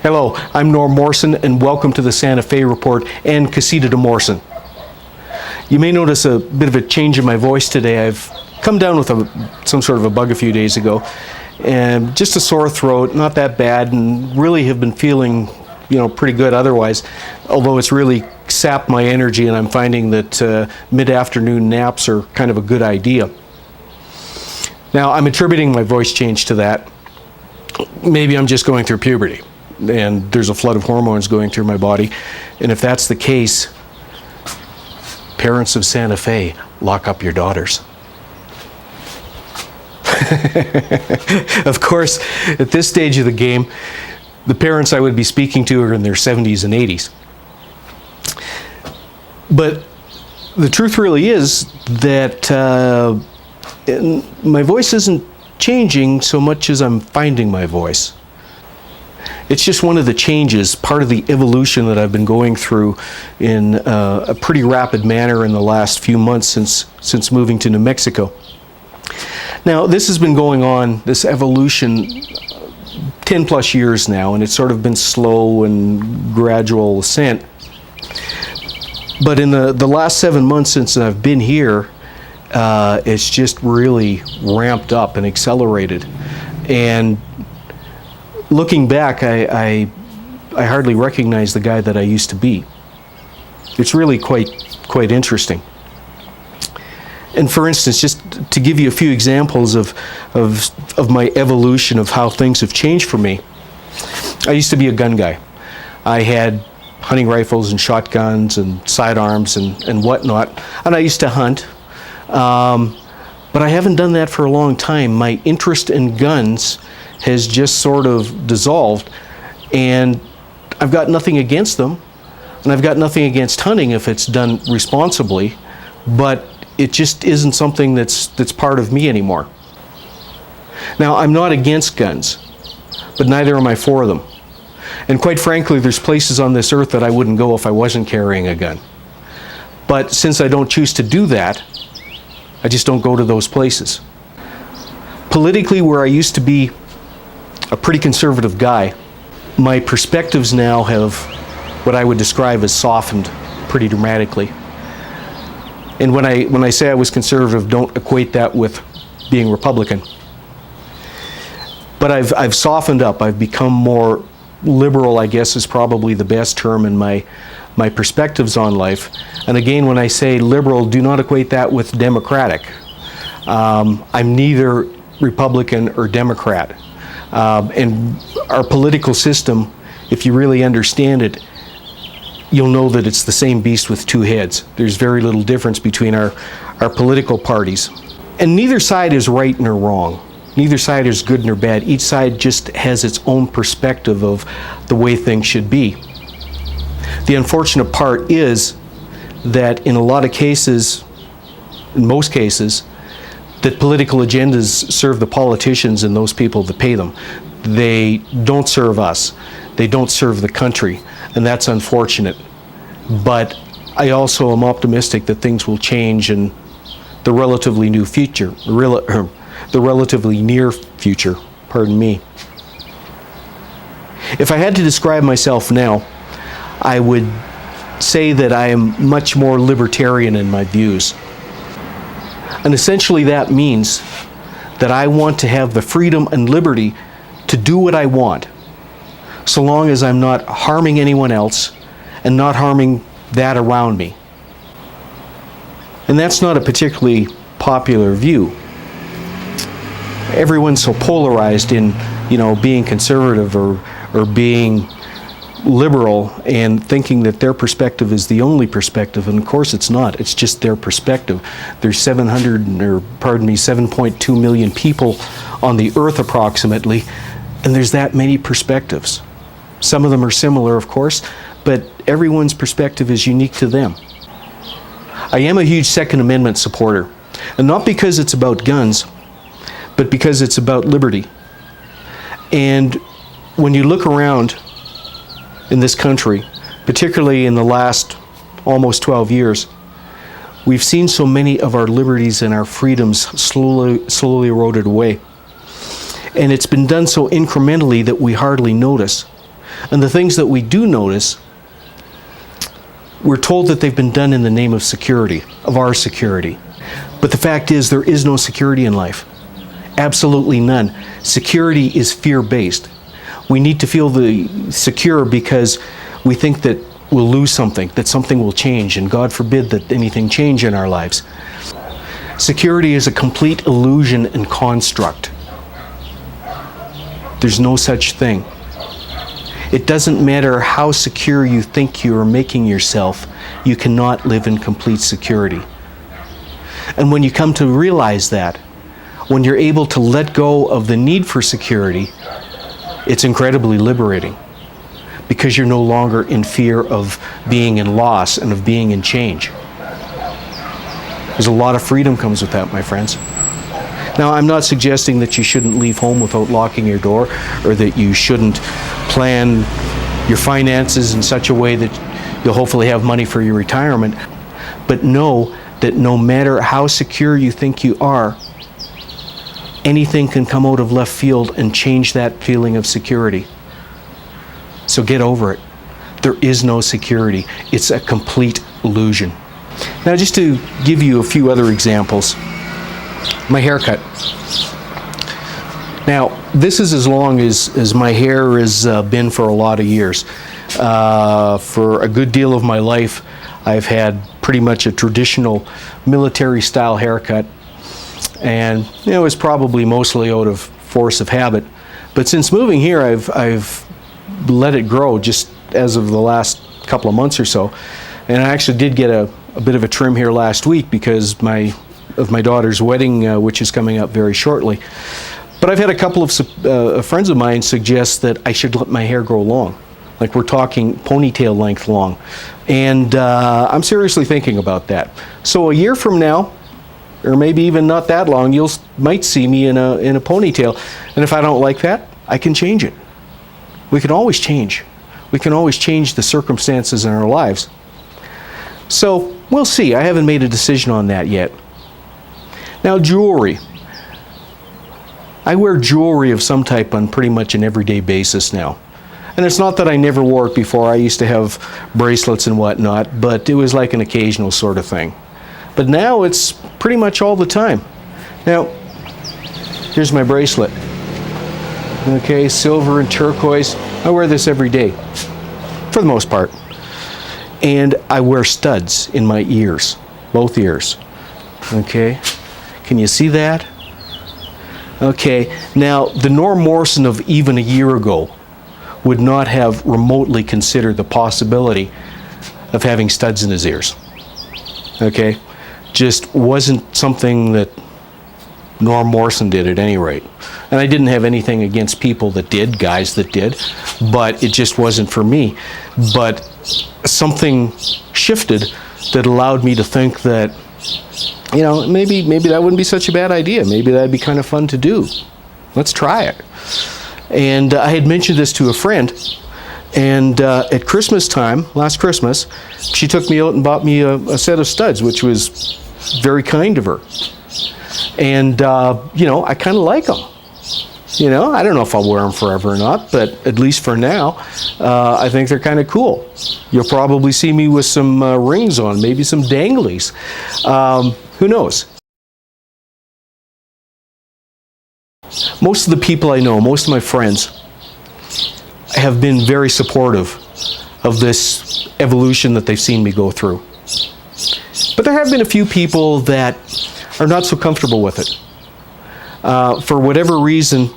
Hello, I'm Norm Morrison, and welcome to the Santa Fe Report and Casita de Morrison. You may notice a bit of a change in my voice today. I've come down with some sort of a bug a few days ago, and just a sore throat, not that bad, and really have been feeling, pretty good otherwise, although it's really sapped my energy, and I'm finding that mid-afternoon naps are kind of a good idea. Now, I'm attributing my voice change to that. Maybe I'm just going through puberty, and there's a flood of hormones going through my body, and if that's the case, parents of Santa Fe, lock up your daughters. Of course, at this stage of the game, the parents I would be speaking to are in their 70s and 80s. But the truth really is that my voice isn't changing so much as I'm finding my voice. It's just one of the changes, part of the evolution that I've been going through in a pretty rapid manner in the last few months since moving to New Mexico. Now, this has been going on, this evolution, 10 plus years now, and it's sort of been slow and gradual ascent. But in the last 7 months since I've been here, it's just really ramped up and accelerated. And looking back, I hardly recognize the guy that I used to be. It's really quite interesting. And for instance, just to give you a few examples of my evolution of how things have changed for me, I used to be a gun guy. I had hunting rifles and shotguns and sidearms and whatnot, and I used to hunt. But I haven't done that for a long time. My interest in guns has just sort of dissolved, and I've got nothing against them, and I've got nothing against hunting if it's done responsibly, but it just isn't something that's part of me anymore. Now, I'm not against guns, but neither am I for them. And quite frankly, there's places on this earth that I wouldn't go if I wasn't carrying a gun. But since I don't choose to do that, I just don't go to those places. Politically, where I used to be a pretty conservative guy, my perspectives now have what I would describe as softened pretty dramatically. And when I say I was conservative, don't equate that with being Republican. But I've softened up. I've become more liberal, I guess is probably the best term in my perspectives on life. And again, when I say liberal, do not equate that with democratic. I'm neither Republican or Democrat. And our political system, if you really understand it, you'll know that it's the same beast with two heads. There's very little difference between our political parties. And neither side is right nor wrong. Neither side is good nor bad. Each side just has its own perspective of the way things should be. The unfortunate part is that in a lot of cases, in most cases, that political agendas serve the politicians and those people that pay them. They don't serve us. They don't serve the country, and that's unfortunate. But I also am optimistic that things will change in the relatively new future, the relatively near future, pardon me. If I had to describe myself now, I would say that I am much more libertarian in my views. And essentially that means that I want to have the freedom and liberty to do what I want, so long as I'm not harming anyone else and not harming that around me. And that's not a particularly popular view. Everyone's so polarized in, being conservative or being liberal and thinking that their perspective is the only perspective, and of course it's not. It's just their perspective. There's 7.2 million people on the earth approximately, and there's that many perspectives. Some of them are similar, of course, but everyone's perspective is unique to them. I am a huge Second Amendment supporter, and not because it's about guns, but because it's about liberty. And when you look around in this country, particularly in the last almost 12 years, we've seen so many of our liberties and our freedoms slowly eroded away. And it's been done so incrementally that we hardly notice. And the things that we do notice, we're told that they've been done in the name of security, of our security. But the fact is, there is no security in life. Absolutely none. Security is fear-based. We need to feel secure because we think that we'll lose something, that something will change, and God forbid that anything change in our lives. Security is a complete illusion and construct. There's no such thing. It doesn't matter how secure you think you are making yourself, you cannot live in complete security. And when you come to realize that, when you're able to let go of the need for security, it's incredibly liberating, because you're no longer in fear of being in loss and of being in change. There's a lot of freedom comes with that, my friends. Now, I'm not suggesting that you shouldn't leave home without locking your door, or that you shouldn't plan your finances in such a way that you'll hopefully have money for your retirement. But know that no matter how secure you think you are, anything can come out of left field and change that feeling of security. So get over it. There is no security. It's a complete illusion. Now, just to give you a few other examples, my haircut. Now, this is as long as my hair has been for a lot of years. For a good deal of my life, I've had pretty much a traditional military-style haircut, and it was probably mostly out of force of habit. But since moving here, I've let it grow just as of the last couple of months or so. And I actually did get a bit of a trim here last week because of my daughter's wedding, which is coming up very shortly. But I've had a couple of friends of mine suggest that I should let my hair grow long. Like, we're talking ponytail length long. And I'm seriously thinking about that. So a year from now, or maybe even not that long, you might see me in a ponytail. And if I don't like that, I can change it. We can always change. We can always change the circumstances in our lives. So we'll see. I haven't made a decision on that yet. Now, jewelry. I wear jewelry of some type on pretty much an everyday basis now. And it's not that I never wore it before. I used to have bracelets and whatnot, but it was like an occasional sort of thing. But now it's pretty much all the time. Now, here's my bracelet. Okay, silver and turquoise. I wear this every day, for the most part. And I wear studs in my ears, both ears. Okay, can you see that? Okay, now the Norm Morrison of even a year ago would not have remotely considered the possibility of having studs in his ears. Okay, just wasn't something that Norm Morrison did at any rate. And I didn't have anything against people that did, guys that did, but it just wasn't for me. But something shifted that allowed me to think that, you know, maybe that wouldn't be such a bad idea. Maybe that'd be kind of fun to do. Let's try it. And I had mentioned this to a friend, and at Christmas time, last Christmas, she took me out and bought me a set of studs, which was very kind of her. And, you know, I kind of like them. You know, I don't know if I'll wear them forever or not, but at least for now, I think they're kind of cool. You'll probably see me with some rings on, maybe some danglies. Who knows? Most of the people I know, most of my friends, have been very supportive of this evolution that they've seen me go through. But there have been a few people that are not so comfortable with it. For whatever reason,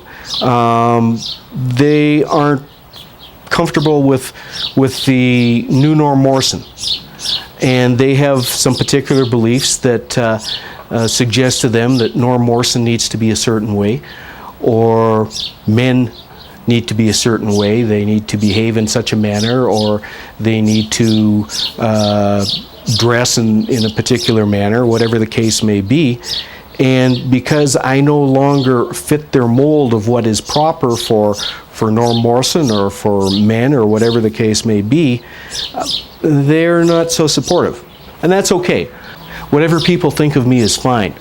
they aren't comfortable with the new Norm Morrison. And they have some particular beliefs that suggest to them that Norm Morrison needs to be a certain way, or men need to be a certain way, they need to behave in such a manner, or they need to dress in a particular manner, whatever the case may be. And because I no longer fit their mold of what is proper for Norm Morrison or for men or whatever the case may be, they're not so supportive. And that's okay. Whatever people think of me is fine.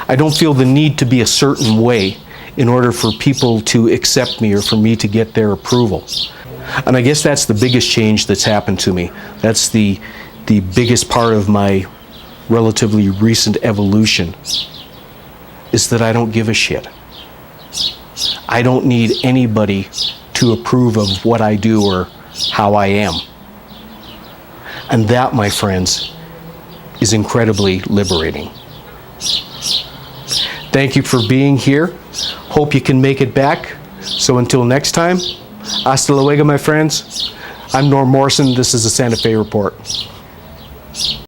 I don't feel the need to be a certain way in order for people to accept me or for me to get their approval. And I guess that's the biggest change that's happened to me. That's the biggest part of my relatively recent evolution, is that I don't give a shit. I don't need anybody to approve of what I do or how I am. And that, my friends, is incredibly liberating. Thank you for being here. Hope you can make it back. So until next time, hasta luego, my friends. I'm Norm Morrison. This is the Santa Fe Report.